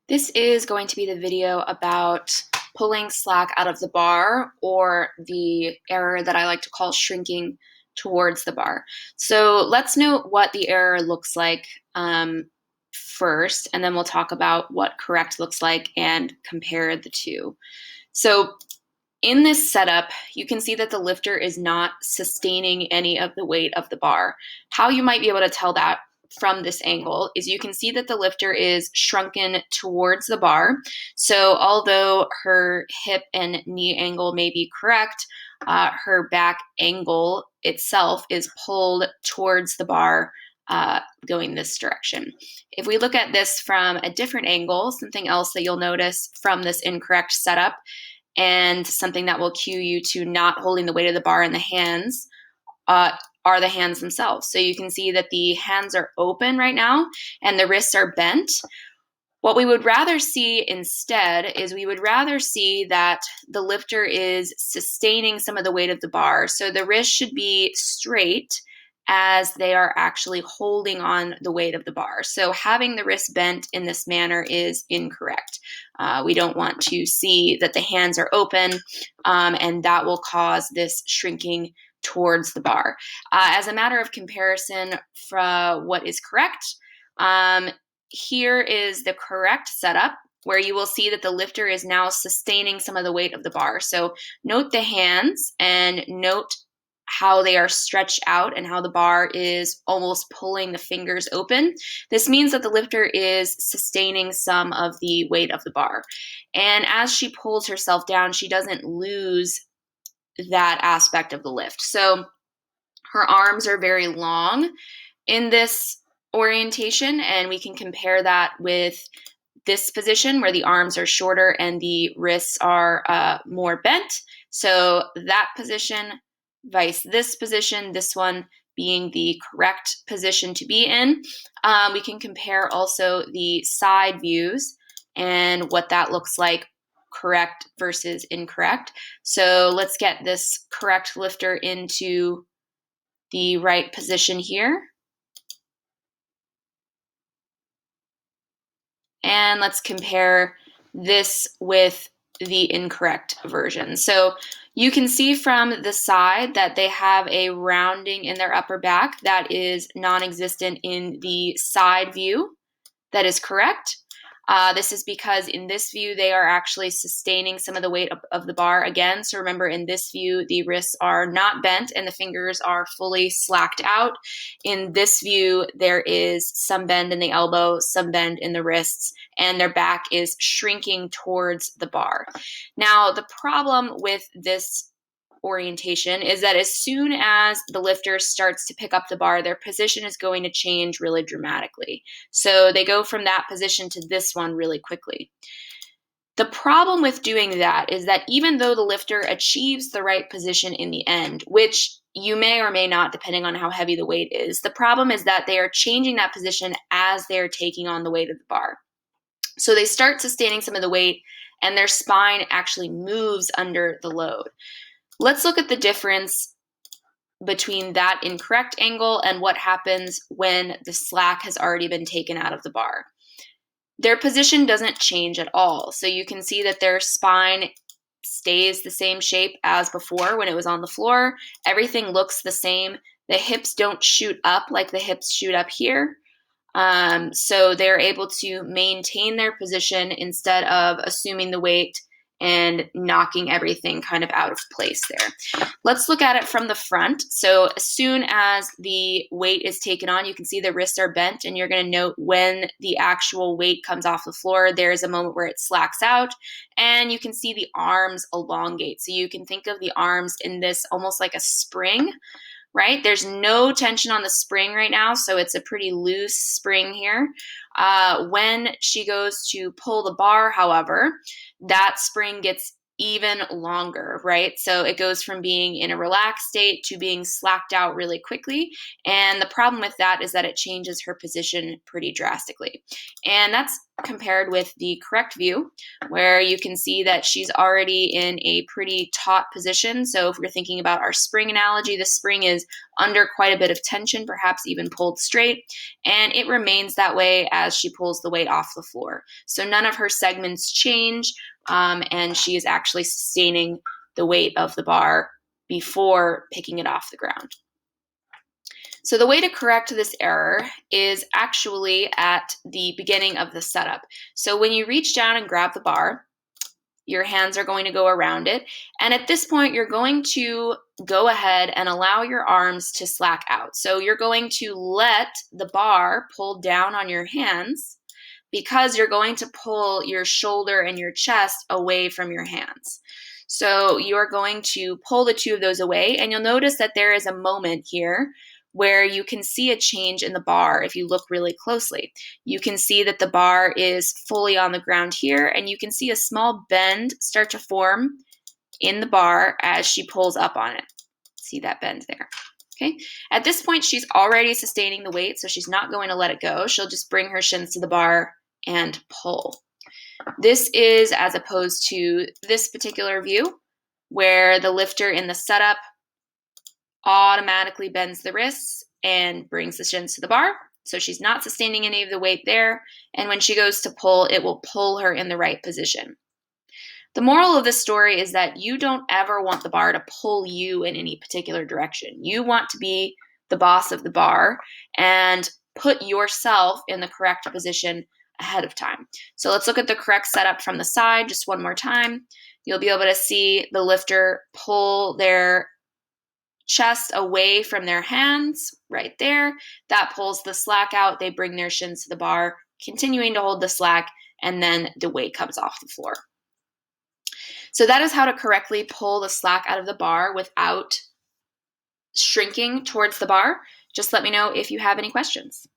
This is going to be the video about pulling slack out of the bar, or the error that I like to call shrinking towards the bar. So let's note what the error looks like first, and then we'll talk about what correct looks like and compare the two. So in this setup, you can see that the lifter is not sustaining any of the weight of the bar. How you might be able to tell that from this angle is you can see that the lifter is shrunken towards the bar. So although her hip and knee angle may be correct, her back angle itself is pulled towards the bar, going this direction. If we look at this from a different angle, something else that you'll notice from this incorrect setup, and something that will cue you to not holding the weight of the bar in the hands, are the hands themselves. So you can see that the hands are open right now and the wrists are bent. What we would rather see instead is we would rather see that the lifter is sustaining some of the weight of the bar. So the wrist should be straight as they are actually holding on the weight of the bar. So having the wrist bent in this manner is incorrect. We don't want to see that the hands are open, and that will cause this shrinking towards the bar. As a matter of comparison for what is correct, here is the correct setup, where you will see that the lifter is now sustaining some of the weight of the bar. So note the hands and note how they are stretched out and how the bar is almost pulling the fingers open. This means that the lifter is sustaining some of the weight of the bar. And as she pulls herself down, she doesn't lose that aspect of the lift. So her arms are very long in this orientation, and we can compare that with this position where the arms are shorter and the wrists are more bent. So that position, vice this position, this one being the correct position to be in. We can compare also the side views and what that looks like, correct versus incorrect. So let's get this correct lifter into the right position here. And let's compare this with the incorrect version. So you can see from the side that they have a rounding in their upper back that is non-existent in the side view that is correct. This is because in this view, they are actually sustaining some of the weight of the bar again. So remember, in this view, the wrists are not bent and the fingers are fully slacked out. In this view, there is some bend in the elbow, some bend in the wrists, and their back is shrinking towards the bar. Now, the problem with this orientation is that as soon as the lifter starts to pick up the bar, their position is going to change really dramatically. So they go from that position to this one really quickly. The problem with doing that is that even though the lifter achieves the right position in the end, which you may or may not, depending on how heavy the weight is, the problem is that they are changing that position as they're taking on the weight of the bar. So they start sustaining some of the weight and their spine actually moves under the load. Let's look at the difference between that incorrect angle and what happens when the slack has already been taken out of the bar. Their position doesn't change at all. So you can see that their spine stays the same shape as before when it was on the floor. Everything looks the same. The hips don't shoot up like the hips shoot up here. So they're able to maintain their position instead of assuming the weight and knocking everything kind of out of place there. Let's look at it from the front. So as soon as the weight is taken on, you can see the wrists are bent, and you're going to note when the actual weight comes off the floor, there's a moment where it slacks out, and you can see the arms elongate. So you can think of the arms in this almost like a spring, right? There's no tension on the spring right now, so it's a pretty loose spring here. When she goes to pull the bar, however, that spring gets even longer, right? So it goes from being in a relaxed state to being slacked out really quickly. And the problem with that is that it changes her position pretty drastically. And that's compared with the correct view, where you can see that she's already in a pretty taut position. So if we're thinking about our spring analogy, the spring is under quite a bit of tension, perhaps even pulled straight, and it remains that way as she pulls the weight off the floor. So none of her segments change, and she is actually sustaining the weight of the bar before picking it off the ground. So the way to correct this error is actually at the beginning of the setup. So when you reach down and grab the bar, your hands are going to go around it. And at this point, you're going to go ahead and allow your arms to slack out. So you're going to let the bar pull down on your hands because you're going to pull your shoulder and your chest away from your hands. So you're going to pull the two of those away, and you'll notice that there is a moment here where you can see a change in the bar if you look really closely. You can see that the bar is fully on the ground here, and you can see a small bend start to form in the bar as she pulls up on it. See that bend there? Okay. At this point, she's already sustaining the weight, so she's not going to let it go. She'll just bring her shins to the bar and pull. This is as opposed to this particular view, where the lifter in the setup automatically bends the wrists and brings the shins to the bar. So she's not sustaining any of the weight there. And when she goes to pull, it will pull her in the right position. The moral of this story is that you don't ever want the bar to pull you in any particular direction. You want to be the boss of the bar and put yourself in the correct position ahead of time. So let's look at the correct setup from the side just one more time. You'll be able to see the lifter pull their chest away from their hands right there. That pulls the slack out. They bring their shins to the bar, continuing to hold the slack, and then the weight comes off the floor. So that is how to correctly pull the slack out of the bar without shrinking towards the bar. Just let me know if you have any questions.